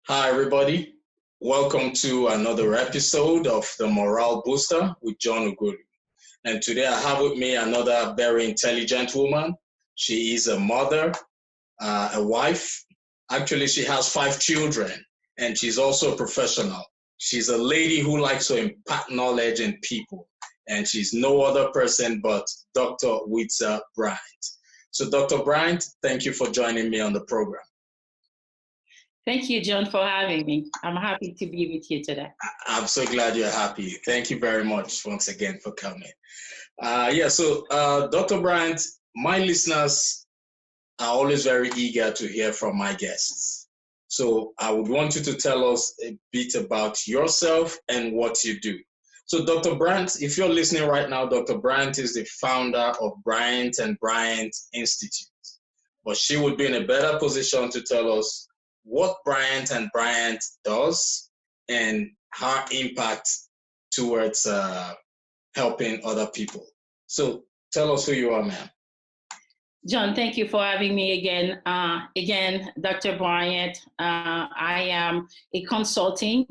Hi, everybody. Welcome to another episode of The Morale Booster with John Ughulu. And today I have with me another very intelligent woman. She is a mother, a wife. Actually, she has 5 children, and she's also a professional. She's a lady who likes to impart knowledge in people, and she's no other person but Dr. Widza Bryant. So, Dr. Bryant, thank you for joining me on the program. Thank you, John, for having me. I'm happy to be with you today. I'm so glad you're happy. Thank you very much once again for coming. Dr. Bryant, my listeners are always very eager to hear from my guests. So I would want you to tell us a bit about yourself and what you do. So Dr. Bryant, if you're listening right now, Dr. Bryant is the founder of Bryant and Bryant Institute. But she would be in a better position to tell us what Bryant and Bryant does and her impact towards helping other people. So tell us who you are, ma'am. John, thank you for having me again. Dr. Bryant, I am a consultant.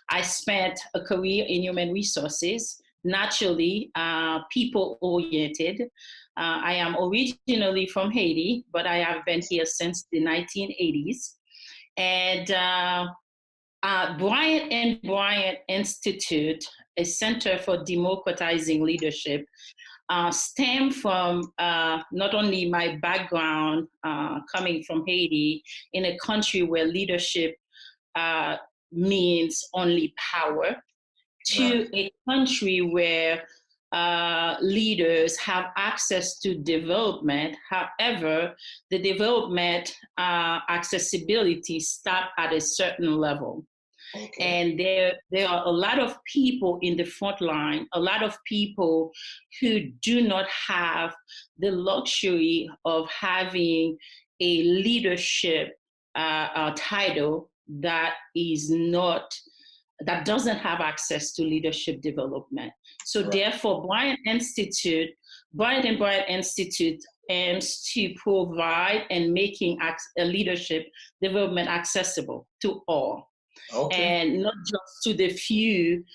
I spent a career in human resources, naturally people-oriented. I am originally from Haiti, but I have been here since the 1980s. And Bryant and Bryant Institute, a center for democratizing leadership, stem from not only my background coming from Haiti, in a country where leadership means only power, to a country where leaders have access to development. However, the development accessibility stops at a certain level. Okay. And there are a lot of people in the front line, a lot of people who do not have the luxury of having a leadership title that doesn't have access to leadership development. So therefore, Bryant and Bryant Institute aims to provide and making a leadership development accessible to all. Okay. And not just to the few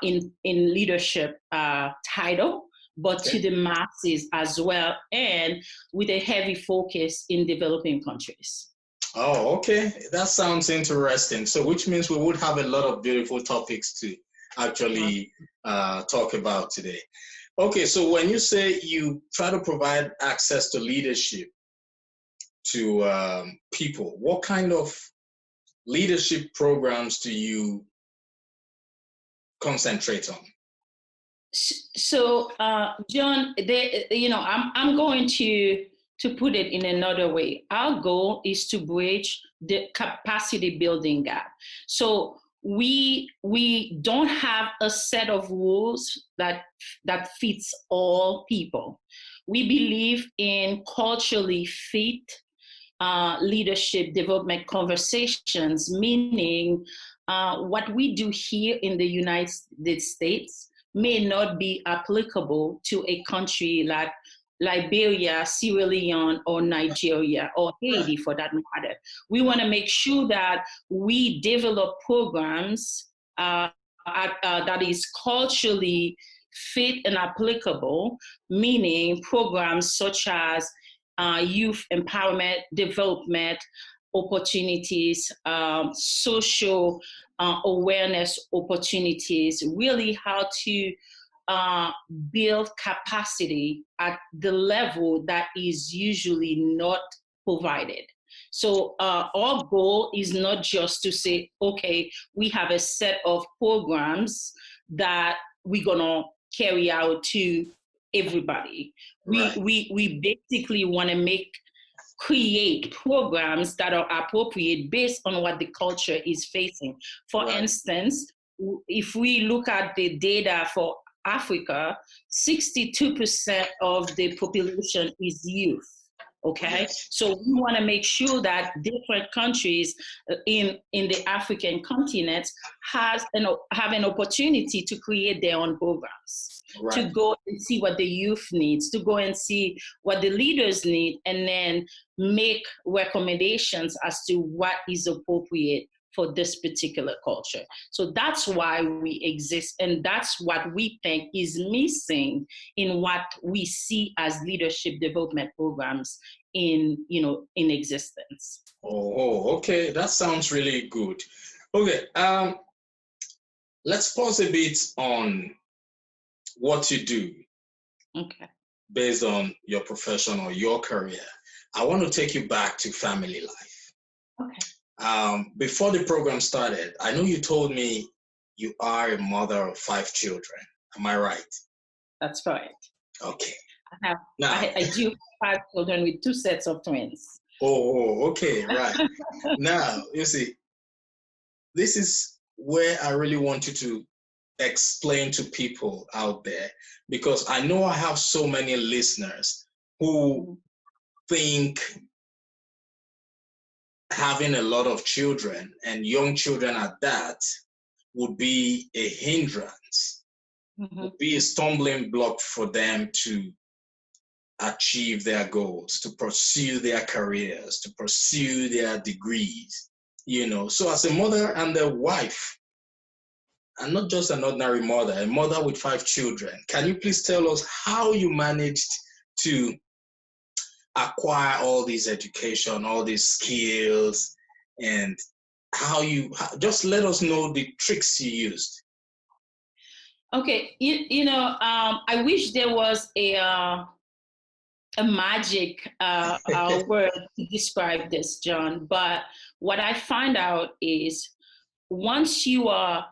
in leadership title, but to the masses as well, and with a heavy focus in developing countries. Oh, okay. That sounds interesting. So which means we would have a lot of beautiful topics to actually talk about today. Okay, so when you say you try to provide access to leadership to people, what kind of leadership programs do you concentrate on? So, John, I'm going to put it in another way. Our goal is to bridge the capacity building gap. So we don't have a set of rules that fits all people. We believe in culturally fit leadership development conversations, meaning what we do here in the United States may not be applicable to a country like Liberia, Sierra Leone, or Nigeria, or Haiti for that matter. We want to make sure that we develop programs that is culturally fit and applicable, meaning programs such as youth empowerment, development opportunities, social awareness opportunities, really how to build capacity at the level that is usually not provided. So our goal is not just to say, okay, we have a set of programs that we're gonna carry out to everybody. We basically want to create programs that are appropriate based on what the culture is facing. For instance, if we look at the data for Africa, 62% of the population is youth. Okay, so we want to make sure that different countries in the African continent have an opportunity to create their own programs. to go and see what the youth needs, to go and see what the leaders need, and then make recommendations as to what is appropriate for this particular culture. So that's why we exist, and that's what we think is missing in what we see as leadership development programs in existence. Okay, that sounds really good. Okay, let's pause a bit on what you do. Okay. Based on your profession or your career. I want to take you back to family life. Okay. Before the program started, I know you told me you are a mother of 5 children. Am I right? That's right. Okay. I do 5 children with 2 sets of twins. Okay, right. Now, you see, this is where I really want you to explain to people out there, because I know I have so many listeners who think having a lot of children, and young children at that, would be a hindrance, would be a stumbling block for them to achieve their goals, to pursue their careers, to pursue their degrees, So as a mother and a wife, and not just an ordinary mother, a mother with 5 children, can you please tell us how you managed to acquire all this education, all these skills, and just let us know the tricks you used. Okay, I wish there was a magic word to describe this, John. But what I find out is once you are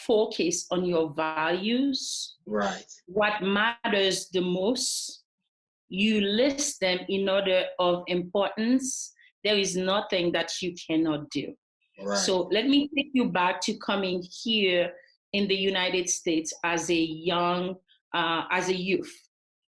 focused on your values, right? What matters the most, you list them in order of importance. There is nothing that you cannot do. Right. So let me take you back to coming here in the United States as a youth.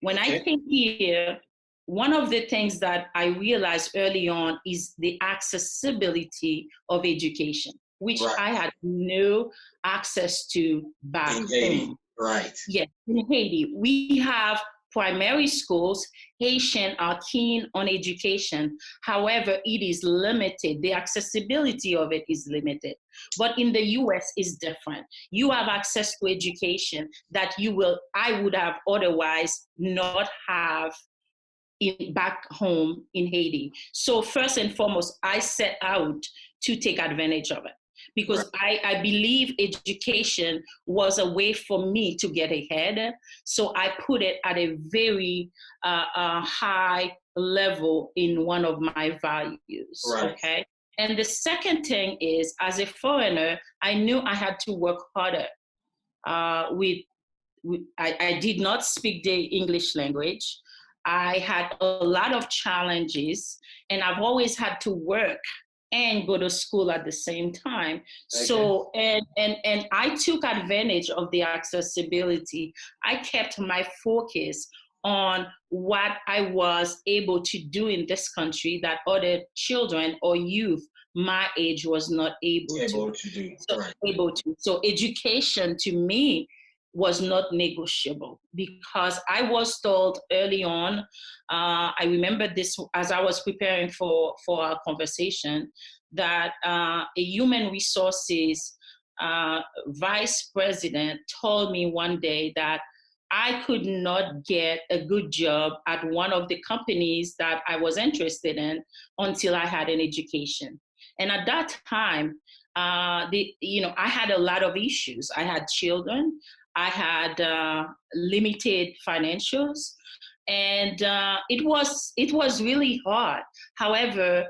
When I came here, one of the things that I realized early on is the accessibility of education, which I had no access to back home. Haiti. Right. Yes, in Haiti. We have primary schools. Haitians are keen on education. However, it is limited. The accessibility of it is limited. But in the US, it's different. You have access to education that I would have otherwise not have back home in Haiti. So first and foremost, I set out to take advantage of it, because I believe education was a way for me to get ahead. So I put it at a very high level in one of my values. Right. Okay. And the second thing is, as a foreigner, I knew I had to work harder. I did not speak the English language. I had a lot of challenges, and I've always had to work and go to school at the same time. Okay. So, and I took advantage of the accessibility. I kept my focus on what I was able to do in this country that other children or youth my age was not able to do. So, So education to me was not negotiable, because I was told early on, I remember this as I was preparing for our conversation, that a human resources vice president told me one day that I could not get a good job at one of the companies that I was interested in until I had an education. And at that time, I had a lot of issues. I had children. I had limited financials, and it was really hard. However,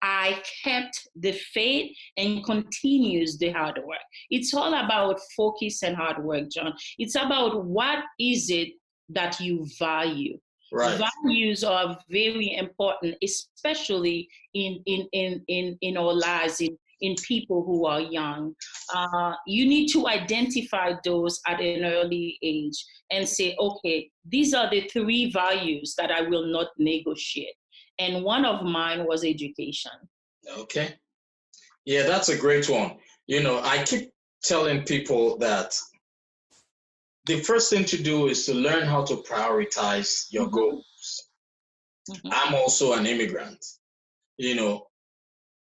I kept the faith and continues the hard work. It's all about focus and hard work, John. It's about what is it that you value. Right. Values are very important, especially in our lives, in people who are young. You need to identify those at an early age and say, okay, these are the 3 values that I will not negotiate. And one of mine was education. Okay. Yeah, that's a great one. I keep telling people that the first thing to do is to learn how to prioritize your goals. I'm also an immigrant. You know,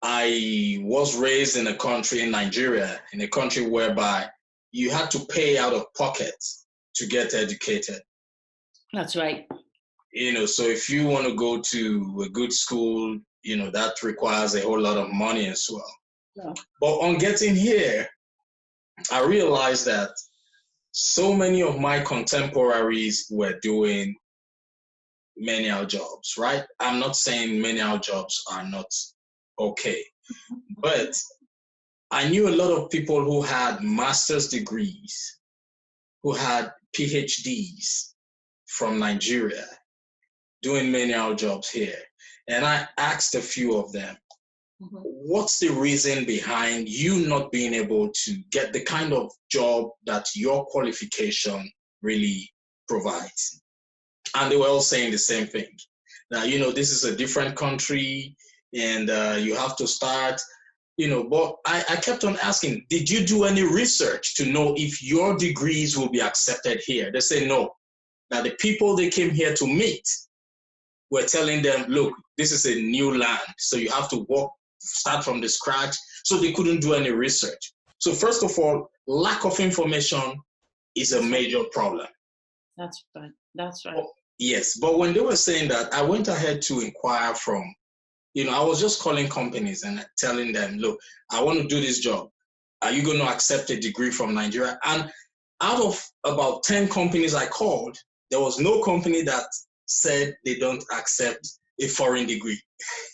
I was raised in a country, in Nigeria, in a country whereby you had to pay out of pocket to get educated. That's right. You know, so if you want to go to a good school, you know, that requires a whole lot of money as well. Yeah. But on getting here, I realized that so many of my contemporaries were doing menial jobs, right? I'm not saying menial jobs are not okay, but I knew a lot of people who had master's degrees, who had PhDs from Nigeria doing menial jobs here. And I asked a few of them, what's the reason behind you not being able to get the kind of job that your qualification really provides? And they were all saying the same thing. Now, you know, this is a different country and you have to start, you know, but I kept on asking, did you do any research to know if your degrees will be accepted here? They say no. Now, the people they came here to meet were telling them, look, this is a new land, so you have to start from the scratch. So they couldn't do any research. So first of all, lack of information is a major problem. That's right. That's right. Yes, but when they were saying that, I went ahead to inquire from, you know, I was just calling companies and telling them, look, I want to do this job. Are you going to accept a degree from Nigeria? And out of about 10 companies I called, there was no company that said they don't accept a foreign degree.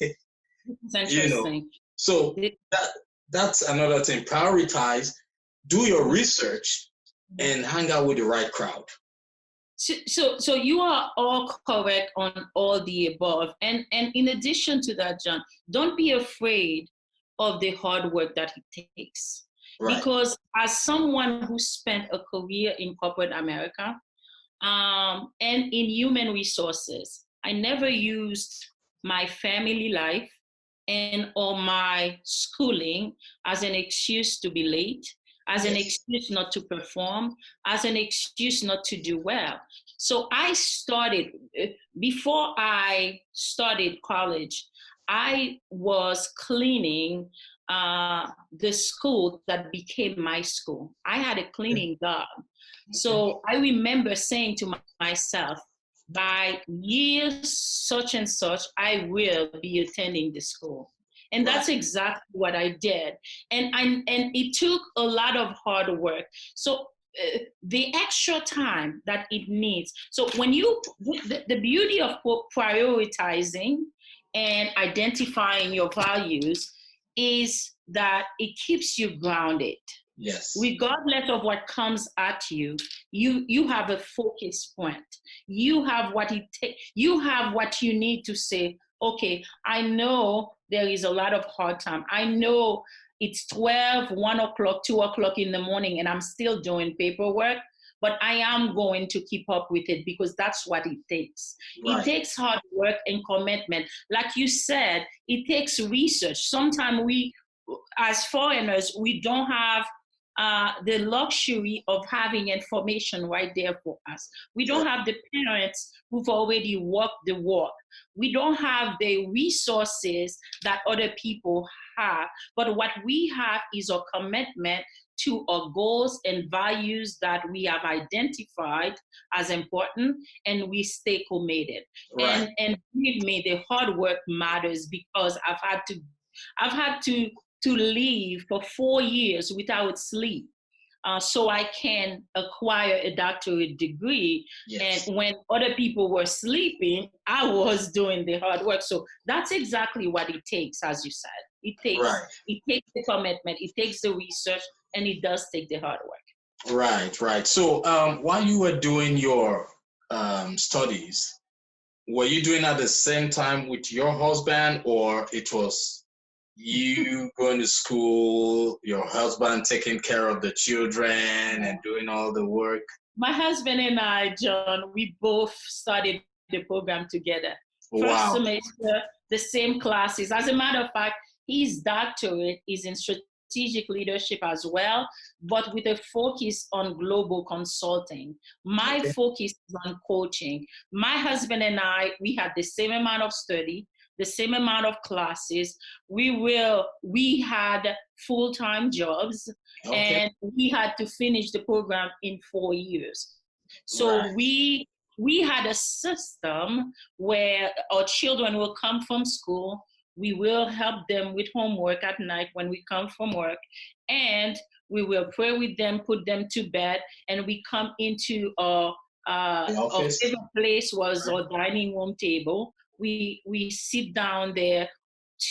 It's interesting. You know, so that's another thing. Prioritize, do your research, and hang out with the right crowd. So you are all correct on all the above. And in addition to that, John, don't be afraid of the hard work that it takes. Right. Because as someone who spent a career in corporate America and in human resources, I never used my family life and or my schooling as an excuse to be late, as an excuse not to perform, as an excuse not to do well. So I started, before I started college, I was cleaning the school that became my school. I had a cleaning job. So I remember saying to myself, by year such and such, I will be attending the school. And that's exactly what I did. And it took a lot of hard work. So the extra time that it needs. So when you, the beauty of prioritizing and identifying your values is that it keeps you grounded. Yes. Regardless of what comes at you, you have a focus point. You have what it takes. You have what you need to say, okay, I know there is a lot of hard time. I know it's 12, 1 o'clock, 2 o'clock in the morning, and I'm still doing paperwork, but I am going to keep up with it because that's what it takes. Right. It takes hard work and commitment. Like you said, it takes research. Sometimes we, as foreigners, we don't have the luxury of having information right there for us. We don't have the parents who've already walked the walk. We don't have the resources that other people have. But what we have is a commitment to our goals and values that we have identified as important, and we stay committed. Right. And believe me, the hard work matters because I've had to leave for 4 years without sleep so I can acquire a doctorate degree. Yes. And when other people were sleeping, I was doing the hard work. So that's exactly what it takes, as you said. It takes the commitment, it takes the research, and it does take the hard work. Right. So while you were doing your studies, were you doing at the same time with your husband, or it was you going to school, your husband taking care of the children and doing all the work? My husband and I, John, we both started the program together. First semester, the same classes. As a matter of fact, his doctorate is in strategic strategic leadership as well, but with a focus on global consulting. My focus is on coaching. My husband and I, we had the same amount of study, the same amount of classes. We had full-time jobs, and we had to finish the program in 4 years. So we had a system where our children will come from school. We will help them with homework at night when we come from work, and we will pray with them, put them to bed, and we come into our favorite place was our dining room table. We sit down there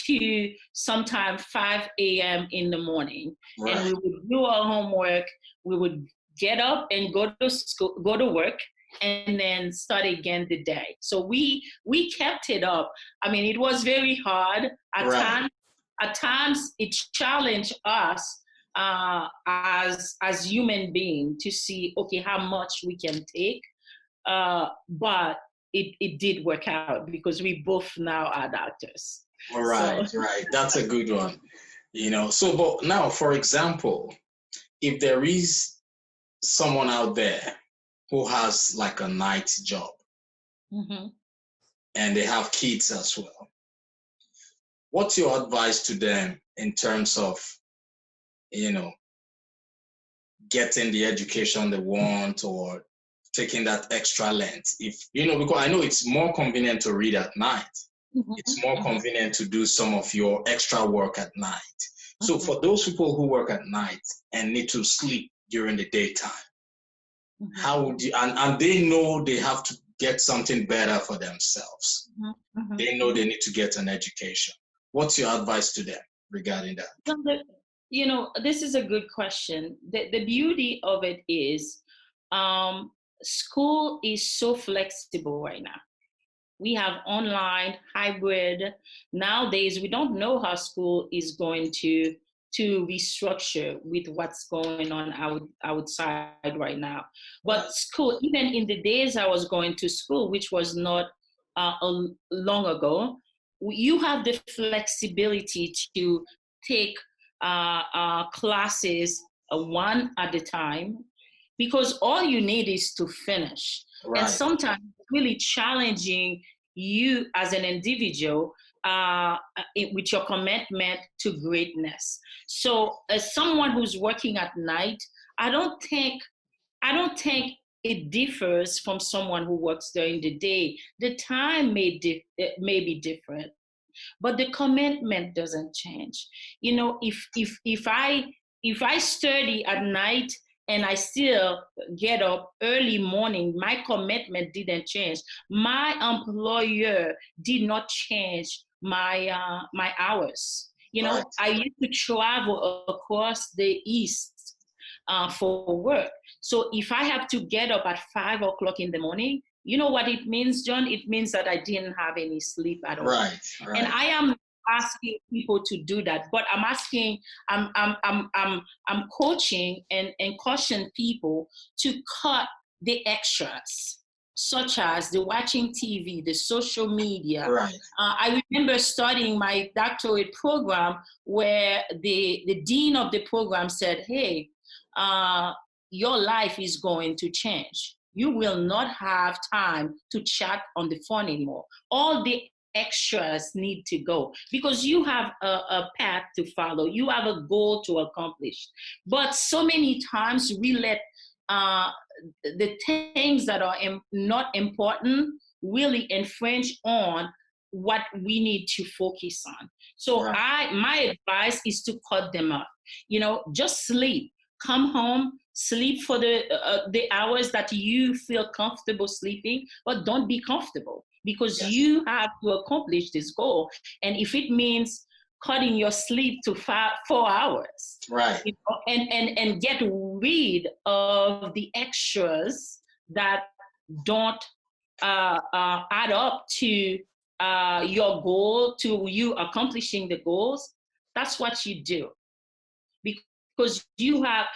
to sometime 5 a.m. in the morning, and we would do our homework. We would get up and go to school, go to work, and then start again the day. So we kept it up. I mean, it was very hard at times. It challenged us as human beings to see, okay, how much we can take. But it did work out because we both now are doctors. Right. That's a good one. So, but now, for example, if there is someone out there who has like a night job, and they have kids as well, what's your advice to them in terms of, getting the education they want or taking that extra length? Because I know it's more convenient to read at night. It's more convenient to do some of your extra work at night. So for those people who work at night and need to sleep during the daytime, how would you, and they know they have to get something better for themselves. They know they need to get an education. What's your advice to them regarding that? This is a good question. The beauty of it is school is so flexible right now. We have online, hybrid. Nowadays, we don't know how school is going to restructure with what's going on outside right now. But school, even in the days I was going to school, which was not long ago, you have the flexibility to take classes one at a time, because all you need is to finish. And sometimes it's really challenging you as an individual with your commitment to greatness. So as someone who's working at night, I don't think it differs from someone who works during the day. The time may be different, but the commitment doesn't change. If I study at night and I still get up early morning, my commitment didn't change. My employer did not change my hours. I used to travel across the East for work. So if I have to get up at 5 o'clock in the morning, you know what it means, John? It means that I didn't have any sleep at all. And I am asking people to do that, but I'm coaching and caution people to cut the extras, such as the watching TV, the social media. I remember starting my doctorate program where the dean of the program said, hey, your life is going to change. You will not have time to chat on the phone anymore. All the extras need to go because you have a path to follow. You have a goal to accomplish. But so many times we let the things that are not important really infringe on what we need to focus on. So my advice is to cut them up. Just sleep. Come home, sleep for the hours that you feel comfortable sleeping, but don't be comfortable because you have to accomplish this goal. And if it means cutting your sleep to 4 hours, and get rid of the extras that don't add up to your goal, to you accomplishing the goals, that's what you do. Because you have,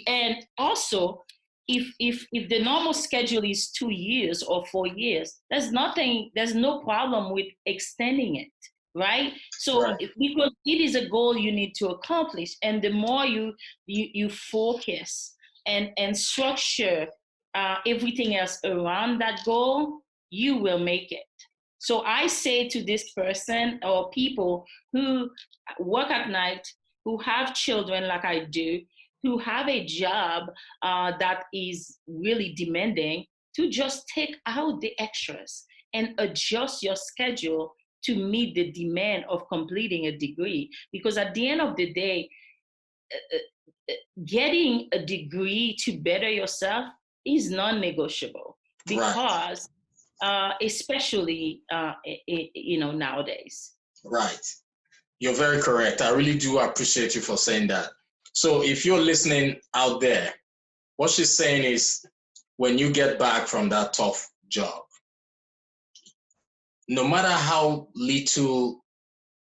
and also, if the normal schedule is 2 years or 4 years, there's no problem with extending it. right? So Right. because it is a goal you need to accomplish, and the more you focus and structure everything else around that goal, you will make it. So I say to this person or people who work at night, who have children like I do, who have a job that is really demanding, to just take out the extras and adjust your schedule to meet the demand of completing a degree. Because at the end of the day, getting a degree to better yourself is non-negotiable, Right. because especially nowadays. Right. You're very correct. I really do appreciate you for saying that. So if you're listening out there, what she's saying is, when you get back from that tough job, no matter how little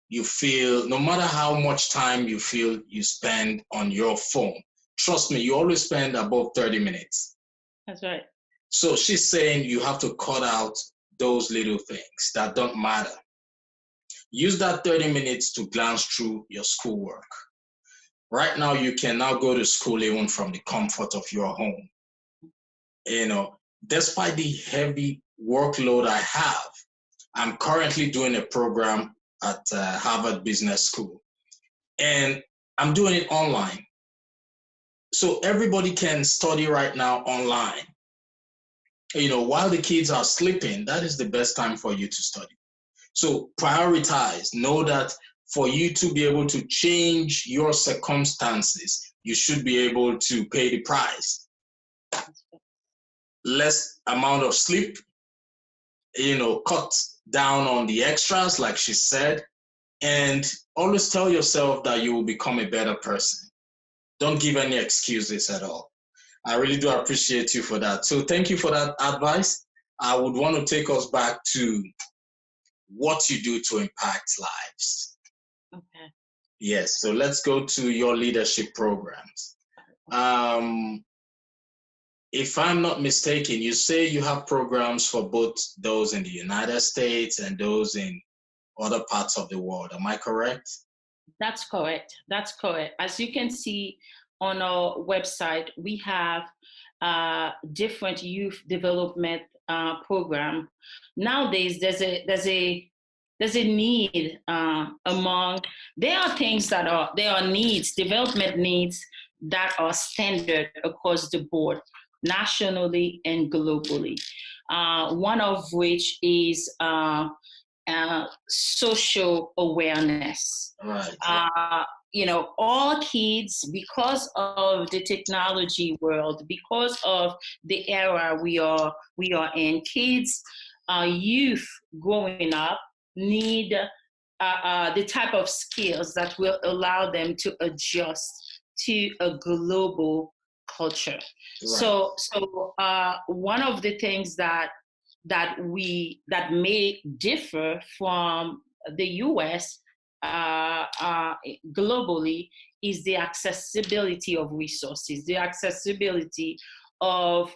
you feel, no matter how much time you feel you spend on your phone, trust me, you always spend above 30 minutes. That's right. So she's saying you have to cut out those little things that don't matter. Use that 30 minutes to glance through your schoolwork. Right now, you can now go to school even from the comfort of your home. Despite the heavy workload I have, I'm currently doing a program at Harvard Business School, and I'm doing it online. So everybody can study right now online. While the kids are sleeping, that is the best time for you to study. So prioritize. Know that for you to be able to change your circumstances, you should be able to pay the price. Less amount of sleep, cut down on the extras, like she said, and always tell yourself that you will become a better person. Don't give any excuses at all. I really do appreciate you for that. So thank you for that advice. I would want to take us back to what you do to impact lives. Okay. Yes, so let's go to your leadership programs. If I'm not mistaken, you say you have programs for both those in the United States and those in other parts of the world. Am I correct? That's correct. That's correct. As you can see on our website, we have different youth development program. Nowadays, there's a need among. There are needs, development needs that are standard across the board, nationally and globally. One of which is social awareness. Right. All kids, because of the technology world, because of the era we are in, kids, youth growing up need the type of skills that will allow them to adjust to a global culture. Right. So one of the things that may differ from the US globally is the accessibility of resources, the accessibility of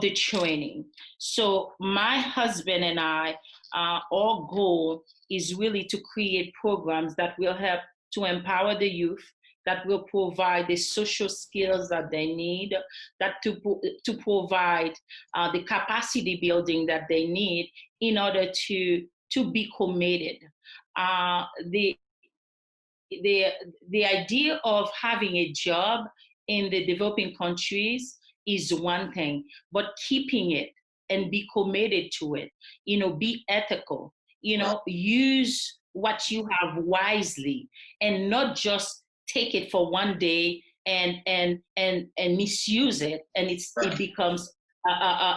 the training. So my husband and I, our goal is really to create programs that will help to empower the youth, that will provide the social skills that they need, that to provide the capacity building that they need in order to be committed. The idea of having a job in the developing countries is one thing, but keeping it and be committed to it, be ethical, use what you have wisely, and not just take it for one day and misuse it, and it becomes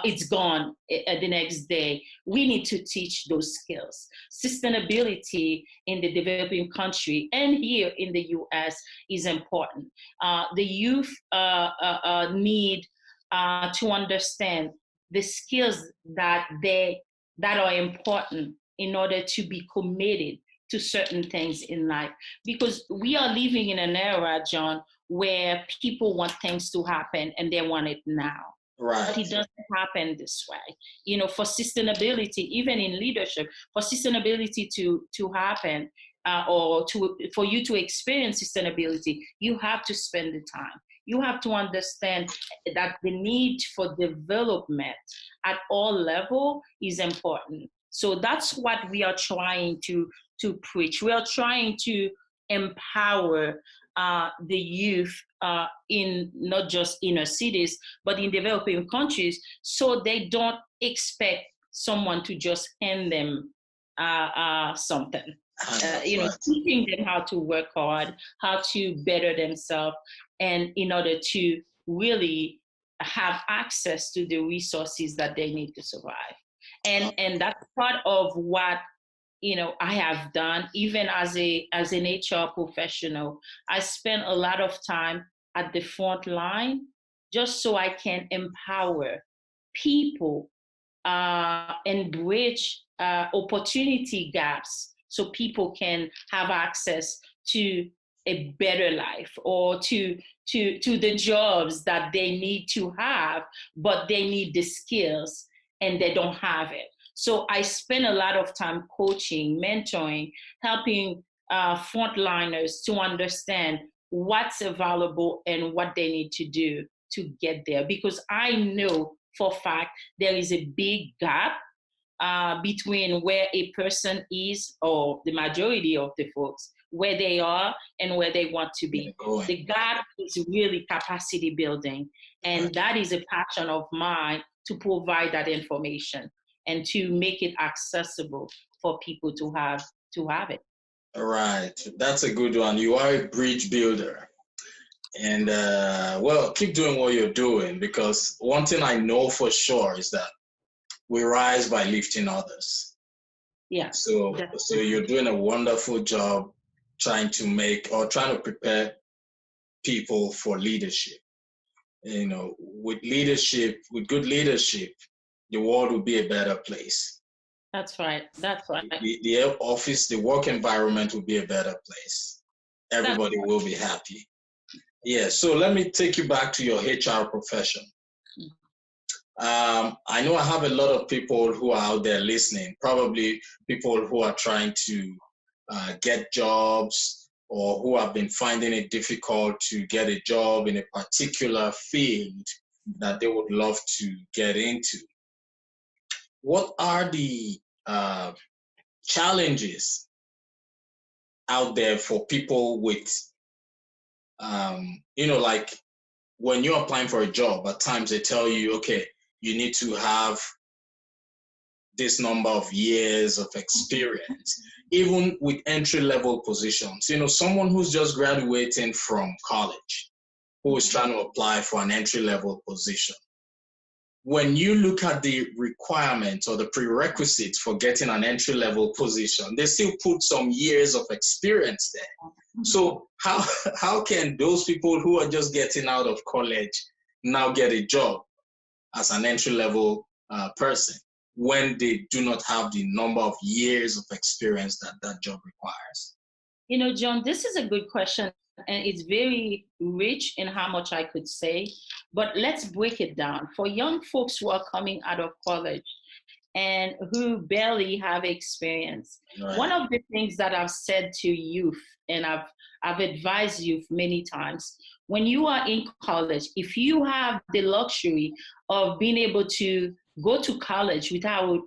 it's gone the next day. We need to teach those skills. Sustainability in the developing country and here in the US is important. The youth need to understand the skills that are important in order to be committed to certain things in life. Because we are living in an era, John, where people want things to happen and they want it now. Right. But it doesn't happen this way. You know, for sustainability, even in leadership, for sustainability to happen, for you to experience sustainability, you have to spend the time. You have to understand that the need for development at all level is important. So that's what we are trying to preach. We are trying to empower the youth in not just inner cities, but in developing countries, so they don't expect someone to just hand them something. You know, teaching them how to work hard, how to better themselves, and in order to really have access to the resources that they need to survive. And that's part of what, you know, I have done. Even as an HR professional, I spend a lot of time at the front line just so I can empower people and bridge opportunity gaps so people can have access to a better life, or to the jobs that they need to have, but they need the skills and they don't have it. So I spend a lot of time coaching, mentoring, helping frontliners to understand what's available and what they need to do to get there. Because I know for a fact there is a big gap between where a person is, or the majority of the folks, where they are and where they want to be. The gap is really capacity building. And that is a passion of mine, to provide that information and to make it accessible for people to have it. All right. That's a good one. You are a bridge builder. And well, keep doing what you're doing, because one thing I know for sure is that we rise by lifting others. Yeah. So you're doing a wonderful job trying to prepare people for leadership. You know, with good leadership, the world will be a better place. That's right. That's right. The office, the work environment will be a better place. Everybody will be happy. Yeah, so let me take you back to your HR profession. I know I have a lot of people who are out there listening, probably people who are trying to get jobs, or who have been finding it difficult to get a job in a particular field that they would love to get into. What are the challenges out there for people with, like when you're applying for a job, at times they tell you, okay, you need to have this number of years of experience, even with entry-level positions. You know, someone who's just graduating from college, who is trying to apply for an entry-level position. When you look at the requirements or the prerequisites for getting an entry-level position, they still put some years of experience there. So how can those people who are just getting out of college now get a job as an entry-level person, when they do not have the number of years of experience that job requires? You know, John, this is a good question, and it's very rich in how much I could say, but let's break it down. For young folks who are coming out of college and who barely have experience, right, one of the things that I've said to youth, and I've advised youth many times, when you are in college, if you have the luxury of being able to go to college without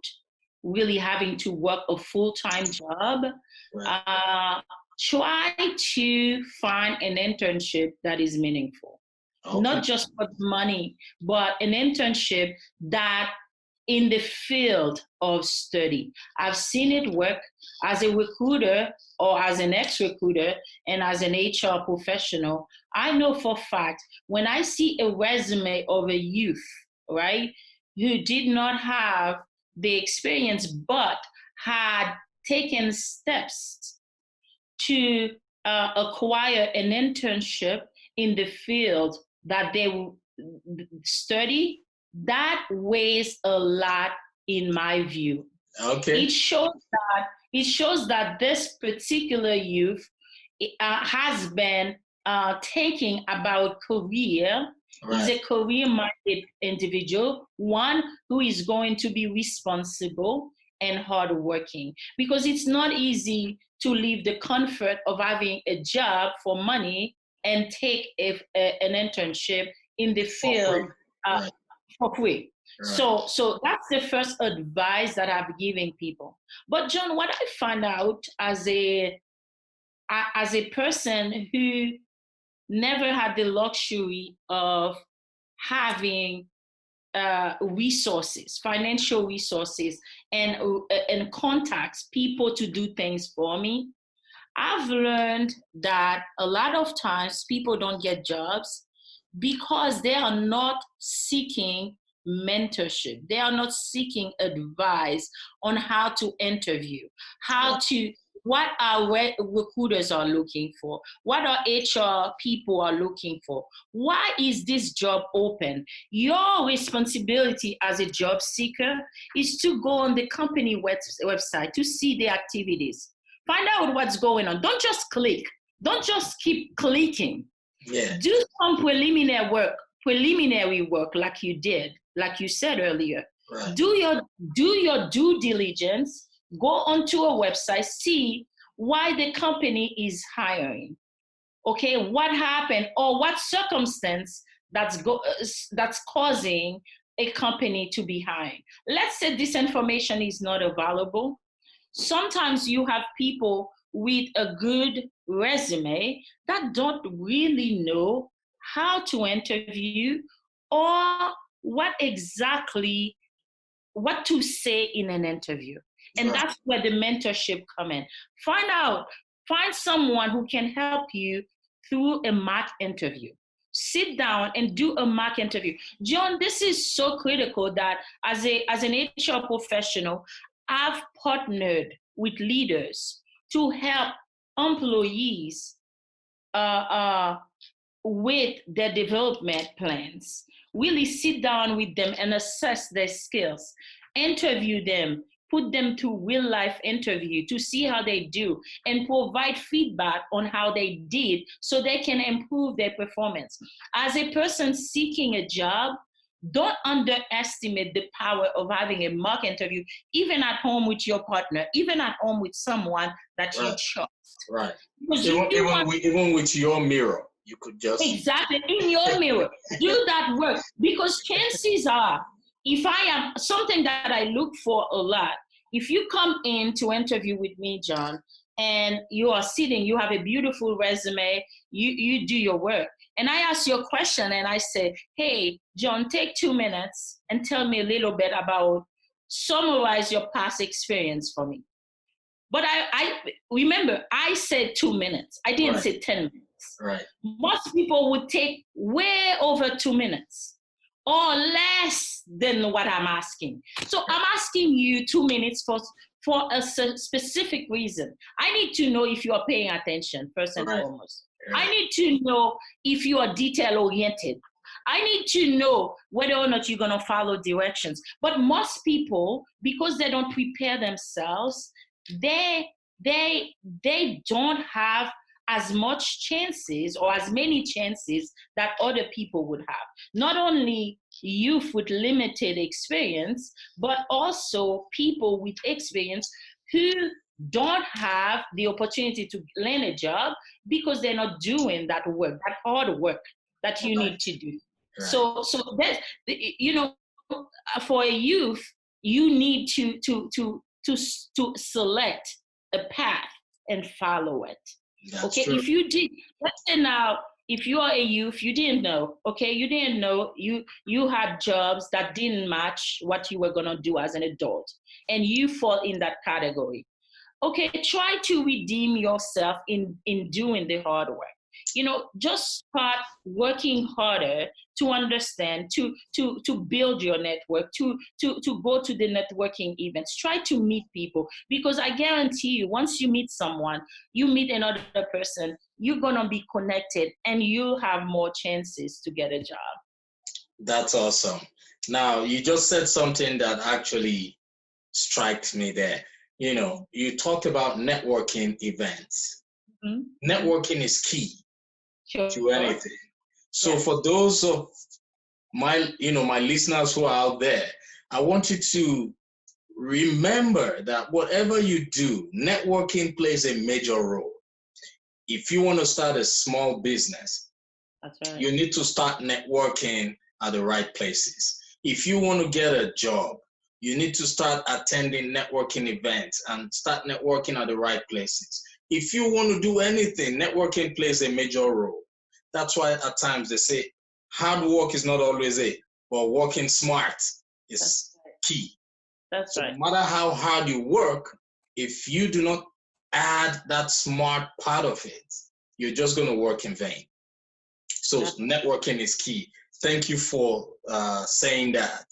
really having to work a full-time job, right, try to find an internship that is meaningful. Okay. Not just for money, but an internship that in the field of study. I've seen it work as a recruiter, or as an ex-recruiter, and as an HR professional. I know for a fact, when I see a resume of a youth, right, who did not have the experience but had taken steps to acquire an internship in the field that they study, that weighs a lot in my view. Okay. It shows that this particular youth has been thinking about career He's a career-minded individual, one who is going to be responsible and hardworking, because it's not easy to leave the comfort of having a job for money and take an internship in the field for free. Right. So that's the first advice that I'm giving people. But John, what I found out as a person who never had the luxury of having resources, financial resources, and contacts, people to do things for me, I've learned that a lot of times people don't get jobs because they are not seeking mentorship. They are not seeking advice on how to interview, what our recruiters are looking for, what our HR people are looking for. Why is this job open? Your responsibility as a job seeker is to go on the company website to see the activities. Find out what's going on. Don't just click. Don't just keep clicking. Yeah. Do some preliminary work like you did, like you said earlier. Right. Do your due diligence. Go onto a website, see why the company is hiring. Okay, what happened or what circumstance that's causing a company to be hiring. Let's say this information is not available. Sometimes you have people with a good resume that don't really know how to interview or what to say in an interview. And that's where the mentorship come in. Find someone who can help you through a mock interview. Sit down and do a mock interview. John, this is so critical that as an HR professional, I've partnered with leaders to help employees with their development plans. Really sit down with them and assess their skills, interview them, put them to real life interview to see how they do and provide feedback on how they did so they can improve their performance. As a person seeking a job, don't underestimate the power of having a mock interview, even at home with your partner, even at home with someone that you trust. Right. Even with your mirror, you could just... Exactly, in your mirror. Do that work. Because chances are, if I am something that I look for a lot, if you come in to interview with me, John, and you are sitting, you have a beautiful resume, you do your work, and I ask you a question and I say, hey, John, take 2 minutes and tell me a little bit summarize your past experience for me. But I remember, I said 2 minutes. I didn't say 10 minutes. Right. Most people would take way over 2 minutes or less than what I'm asking. So I'm asking you 2 minutes for a specific reason. I need to know if you are paying attention, first and foremost. I need to know if you are detail-oriented. I need to know whether or not you're going to follow directions. But most people, because they don't prepare themselves, they don't have as much chances or as many chances that other people would have. Not only youth with limited experience, but also people with experience who don't have the opportunity to land a job because they're not doing that work, that hard work that you need to do. Right. So that, for a youth, you need to select a path and follow it. That's true. If you did, let's say now, if you are a youth, you didn't know, you didn't know, you had jobs that didn't match what you were gonna do as an adult, and you fall in that category. Try to redeem yourself in doing the hard work. Just start working harder to understand, to build your network, to go to the networking events. Try to meet people, because I guarantee you, once you meet someone, you meet another person, you're gonna be connected and you'll have more chances to get a job. That's awesome. Now, you just said something that actually strikes me there. You talked about networking events. Mm-hmm. Networking is key to anything. So for those of my listeners who are out there, I want you to remember that whatever you do, networking plays a major role. If you want to start a small business, that's right. You need to start networking at the right places. If you want to get a job, you need to start attending networking events and start networking at the right places. If you want to do anything, networking plays a major role. That's why at times they say hard work is not always it, but working smart is key. That's right. No matter how hard you work, if you do not add that smart part of it, you're just going to work in vain. So networking is key. Thank you for saying that.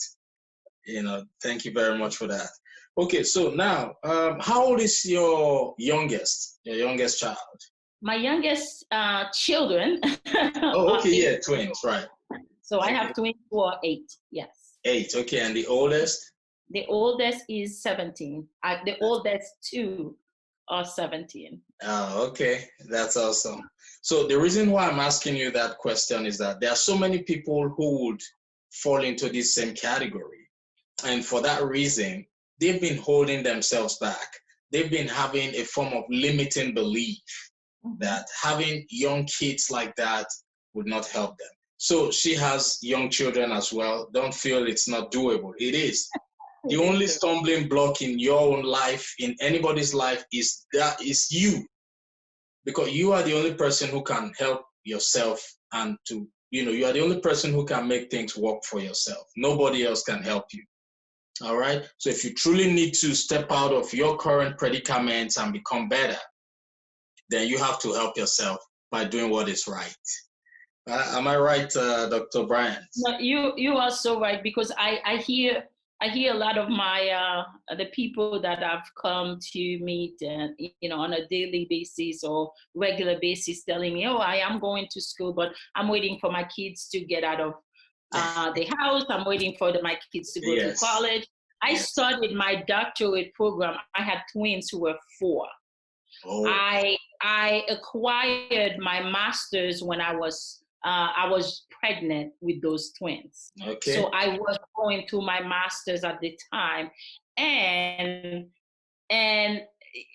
Thank you very much for that. Okay, so now, how old is your youngest child? My youngest children. Oh, okay, yeah, twins, right. So I have twins who are 8, yes. 8, okay, and the oldest? The oldest is 17. The oldest 2 are 17. Oh, okay, that's awesome. So the reason why I'm asking you that question is that there are so many people who would fall into this same category. And for that reason, they've been holding themselves back. They've been having a form of limiting belief that having young kids like that would not help them. So she has young children as well. Don't feel it's not doable. It is. The only stumbling block in your own life, in anybody's life, is you. Because you are the only person who can help yourself, and you are the only person who can make things work for yourself. Nobody else can help you. All right. So if you truly need to step out of your current predicaments and become better, then you have to help yourself by doing what is right. Am I right, Dr. Bryant? No, you are so right, because I hear a lot of my the people that have come to meet and on a daily basis or regular basis telling me, oh, I am going to school, but I'm waiting for my kids to get out of the house. I'm waiting for my kids to go to college. I started my doctorate program. I had twins who were 4. Oh. I acquired my master's when I was pregnant with those twins. Okay. So I was going through my master's at the time, and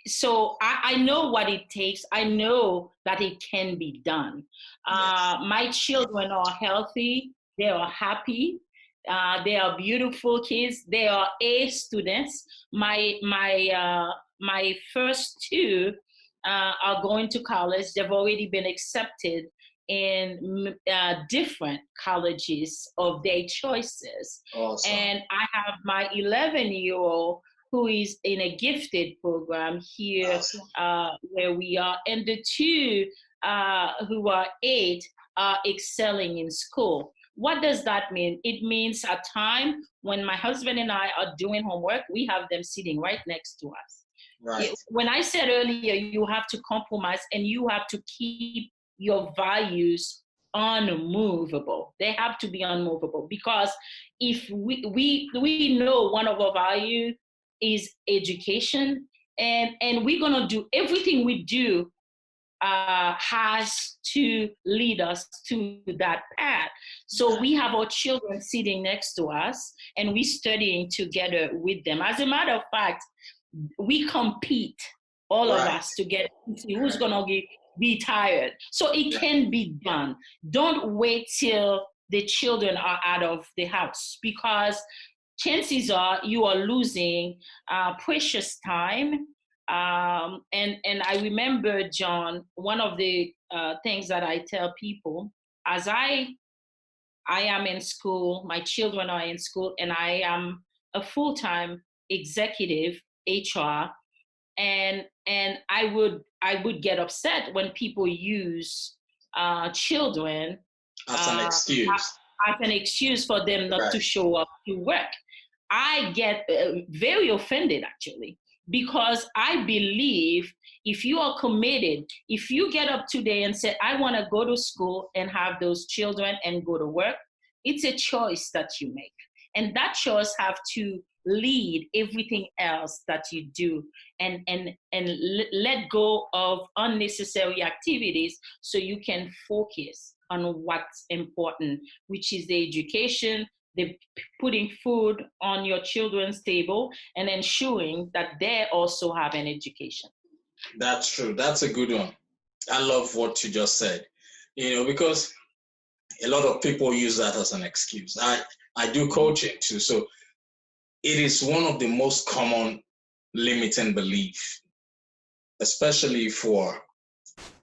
so I know what it takes. I know that it can be done. My children are healthy. They are happy. They are beautiful kids. They are A students. My first 2 are going to college. They've already been accepted in different colleges of their choices. Awesome. And I have my 11-year-old who is in a gifted program here. Awesome. Where we are, and the 2 who are 8 are excelling in school. What does that mean? It means a time when my husband and I are doing homework, we have them sitting right next to us. Right. When I said earlier, you have to compromise and you have to keep your values unmovable. They have to be unmovable, because if we know one of our values is education, and we're gonna do everything we do has to lead us to that path. So we have our children sitting next to us and we studying together with them. As a matter of fact, we compete, all of us, together to see who's gonna be tired. So it can be done. Don't wait till the children are out of the house, because chances are you are losing precious time. And I remember, John, one of the things that I tell people, as I am in school, my children are in school, and I am a full-time executive HR, and I would get upset when people use children as an excuse for them not to show up to work. I get very offended, actually, because I believe if you are committed, if you get up today and say, I want to go to school and have those children and go to work, it's a choice that you make. And that choice have to lead everything else that you do, and let go of unnecessary activities so you can focus on what's important, which is the education, the putting food on your children's table, and ensuring that they also have an education. That's true. That's a good one. I love what you just said, because a lot of people use that as an excuse. I do coaching too, so it is one of the most common limiting belief, especially for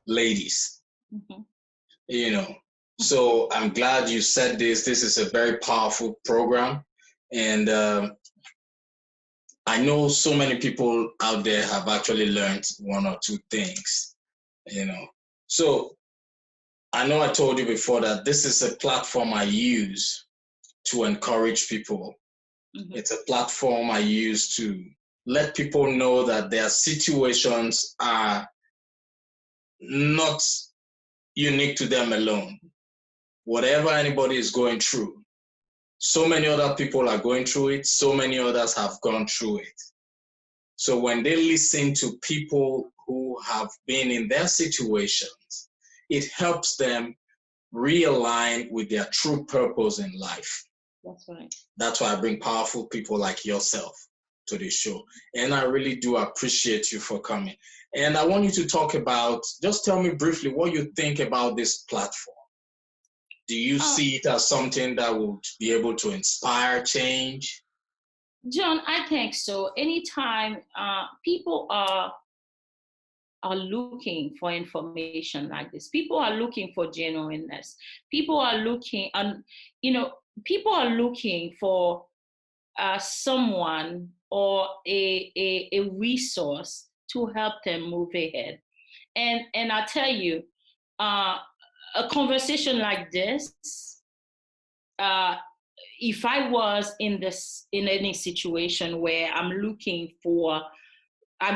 ladies. Mm-hmm. So I'm glad you said this. This is a very powerful program, and I know so many people out there have actually learned one or two things. So I know I told you before that this is a platform I use to encourage people. Mm-hmm. It's a platform I use to let people know that their situations are not unique to them alone. Whatever anybody is going through, so many other people are going through it, so many others have gone through it. So when they listen to people who have been in their situations, it helps them realign with their true purpose in life. That's right. That's why I bring powerful people like yourself to the show. And I really do appreciate you for coming. And I want you to talk about, just tell me briefly what you think about this platform. Do you see it as something that would be able to inspire change? John, I think so. Anytime people are looking for information like this, people are looking for genuineness. People are looking, people are looking for someone or a resource to help them move ahead. And I tell you, a conversation like this, if I was in any situation where I'm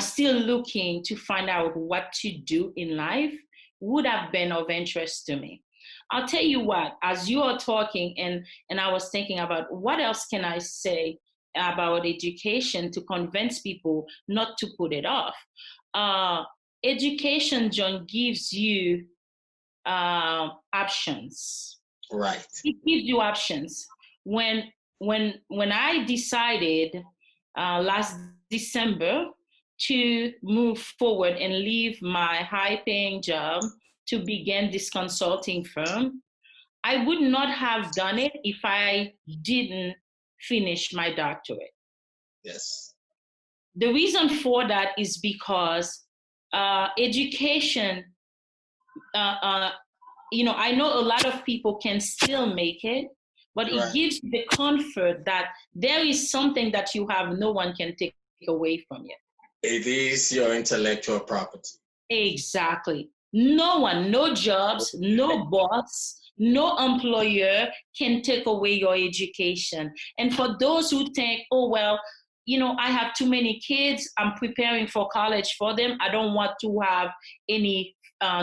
still looking to find out what to do in life, would have been of interest to me. I'll tell you what, as you are talking and I was thinking about what else can I say about education to convince people not to put it off. Education, John, gives you options. Right. It gives you options. When I decided last December to move forward and leave my high-paying job to begin this consulting firm, I would not have done it if I didn't finish my doctorate. Yes. The reason for that is because education, I know a lot of people can still make it, but right. It gives you the comfort that there is something that you have no one can take away from you. It is your intellectual property. Exactly. No one, no jobs, no boss, no employer can take away your education. And for those who think, oh, well, I have too many kids, I'm preparing for college for them, I don't want to have any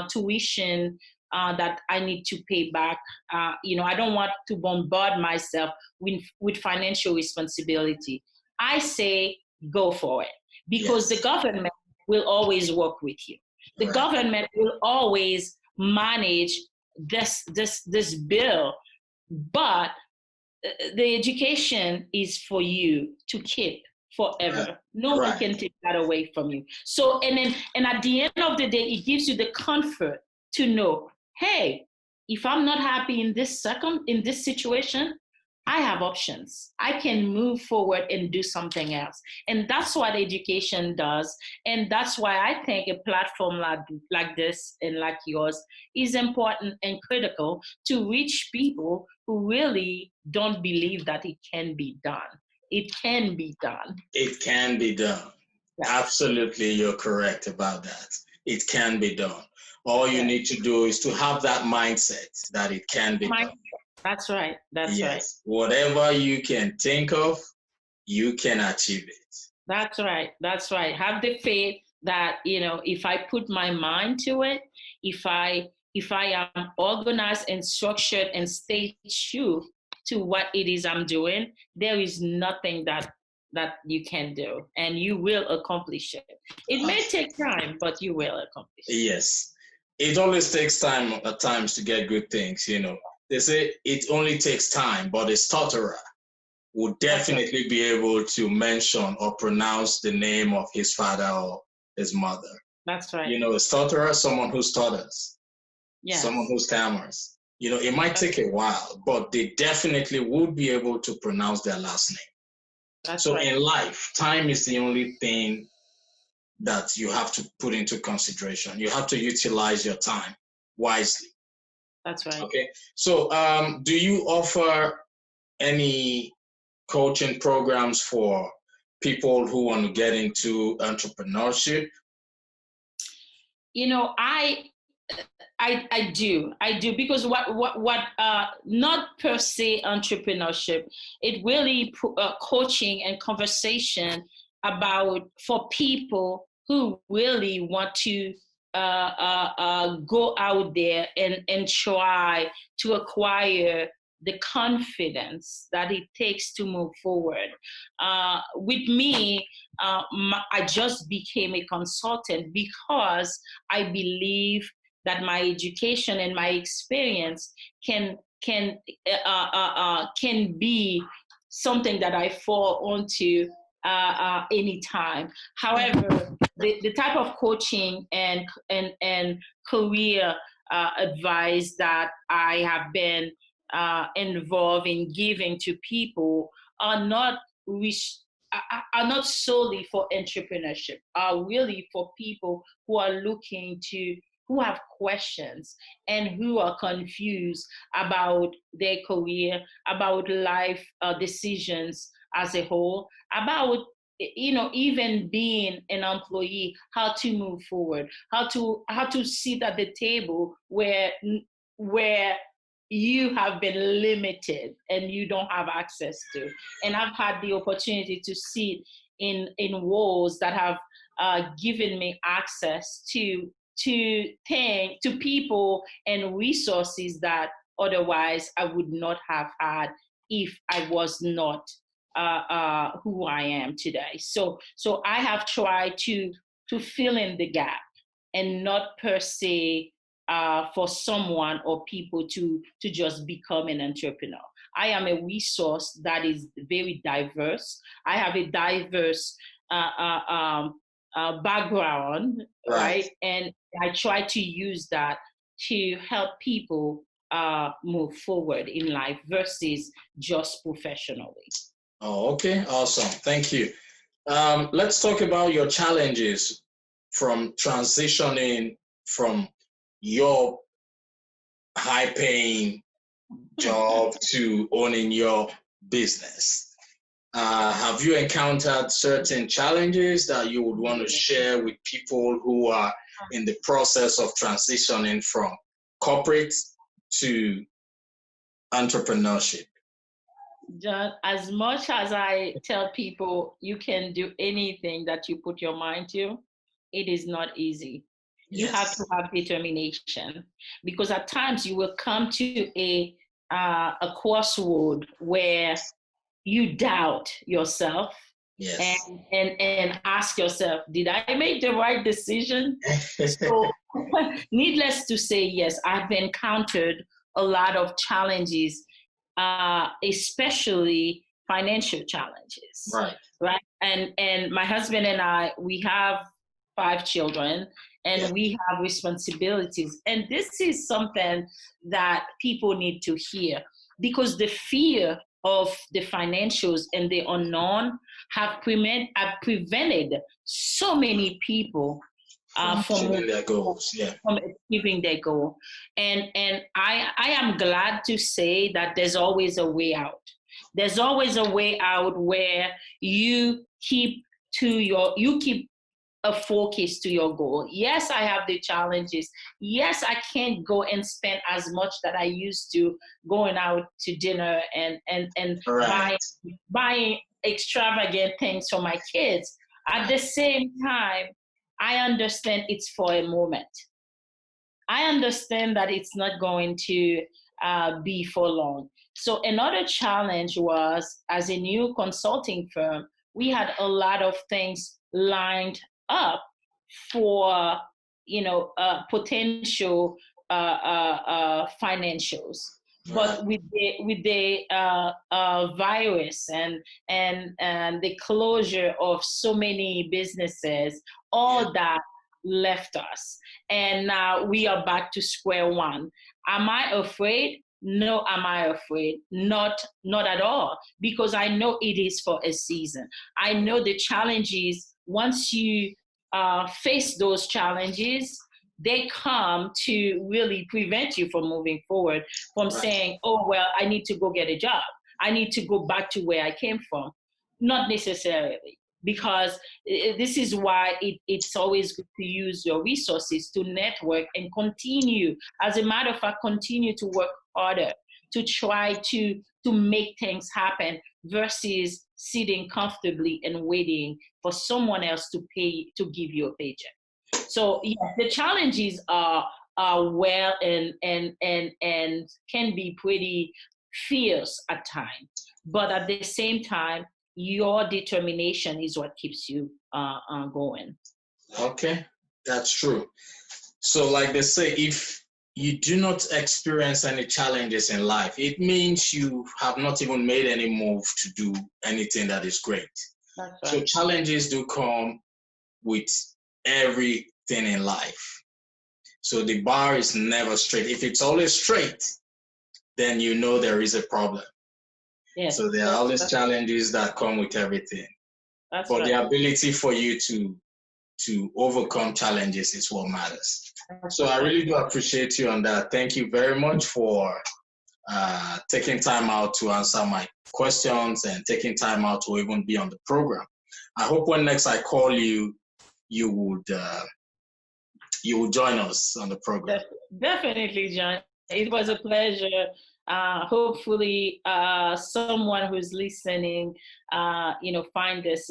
tuition that I need to pay back. I don't want to bombard myself with financial responsibility. I say, go for it, because yes. The government will always work with you. The right. Government will always manage this bill, but the education is for you to keep forever. Right. No right. one can take that away from you. So, and at the end of the day, it gives you the comfort to know, hey, if I'm not happy in this situation, I have options. I can move forward and do something else. And that's what education does. And that's why I think a platform like this and like yours is important and critical to reach people who really don't believe that it can be done. It can be done. It can be done. Yeah. Absolutely, you're correct about that. It can be done. All you need to do is to have that mindset that it can be done. That's right. That's right. Whatever you can think of, you can achieve it. That's right. That's right. Have the faith that, if I put my mind to it, if I am organized and structured and stay true to what it is I'm doing, there is nothing that that you can do, and you will accomplish it. It may take time, but you will accomplish it. Yes. It always takes time at times to get good things, you know. They say it only takes time, but a stutterer would definitely be able to mention or pronounce the name of his father or his mother. That's right. You know, a stutterer, someone who stutters, Yes. someone who stammers. You know, it might take a while, but they definitely would be able to pronounce their last name. That's so right. in life, time is the only thing that you have to put into consideration. You have to utilize your time wisely. That's right. Okay. So do you offer any coaching programs for people who want to get into entrepreneurship? You know, I do because what not per se entrepreneurship, it really coaching and conversation about for people who really want to go out there and try to acquire the confidence that it takes to move forward. With me, I just became a consultant because I believe that my education and my experience can be something that I fall onto anytime. However, the type of coaching and career advice that I have been involved in giving to people are not solely for entrepreneurship, are really for people who are who have questions and who are confused about their career, about life decisions as a whole, about even being an employee, how to move forward, how to sit at the table where you have been limited and you don't have access to. And I've had the opportunity to sit in roles that have given me access to people and resources that otherwise I would not have had if I was not who I am today. So I have tried to fill in the gap and not per se for someone or people to just become an entrepreneur. I am a resource that is very diverse. I have a diverse background, right? And I try to use that to help people move forward in life versus just professionally. Oh, okay. Awesome. Thank you. Let's talk about your challenges from transitioning from your high-paying job to owning your business. Have you encountered certain challenges that you would want to share with people who are in the process of transitioning from corporate to entrepreneurship? John, as much as I tell people you can do anything that you put your mind to, it is not easy. Yes. You have to have determination, because at times you will come to a crossroad where you doubt yourself. Yes. And ask yourself, did I make the right decision? So needless to say, yes, I've encountered a lot of challenges, especially financial challenges. Right. And my husband and I, we have 5 children, and we have responsibilities. And this is something that people need to hear, because the fear of the financials and the unknown have prevented so many people from achieving their goals. From achieving their goal. And I am glad to say that there's always a way out. There's always a way out where you keep a focus to your goal. Yes, I have the challenges. Yes, I can't go and spend as much that I used to going out to dinner and buying extravagant things for my kids. At the same time, I understand it's for a moment. I understand that it's not going to be for long. So another challenge was, as a new consulting firm, we had a lot of things lined up for, potential financials. But with the virus and the closure of so many businesses, all that left us, and now we are back to square one. Am I afraid? No, am I afraid? Not at all, because I know it is for a season. I know the challenges, once you face those challenges, they come to really prevent you from moving forward, from saying, oh, well, I need to go get a job. I need to go back to where I came from. Not necessarily, because this is why it's always good to use your resources to network and continue. As a matter of fact, continue to work harder to try to make things happen versus sitting comfortably and waiting for someone else to give you a paycheck. So yeah, the challenges are well and can be pretty fierce at times, but at the same time, your determination is what keeps you going. Okay, that's true. So like they say, if you do not experience any challenges in life, it means you have not even made any move to do anything that is great. That's right. So challenges do come with everything in life. So the bar is never straight. If it's always straight, then you know there is a problem. Yes, so there are always challenges that come with everything. But the ability for you to overcome challenges is what matters. So I really do appreciate you on that. Thank you very much for taking time out to answer my questions and taking time out to even be on the program. I hope when next I call you, you would join us on the program. Definitely, John. It was a pleasure. Hopefully, someone who's listening, find this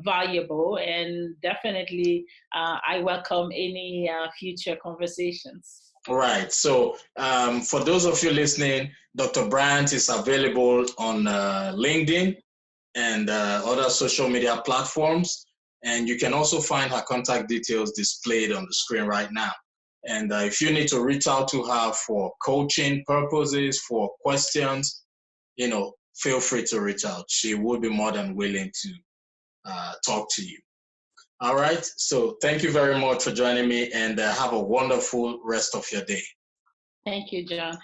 valuable, and definitely, I welcome any future conversations. All right. So, for those of you listening, Dr. Bryant is available on LinkedIn and other social media platforms. And you can also find her contact details displayed on the screen right now. And if you need to reach out to her for coaching purposes, for questions, feel free to reach out. She would be more than willing to talk to you. All right. So thank you very much for joining me, and have a wonderful rest of your day. Thank you, John.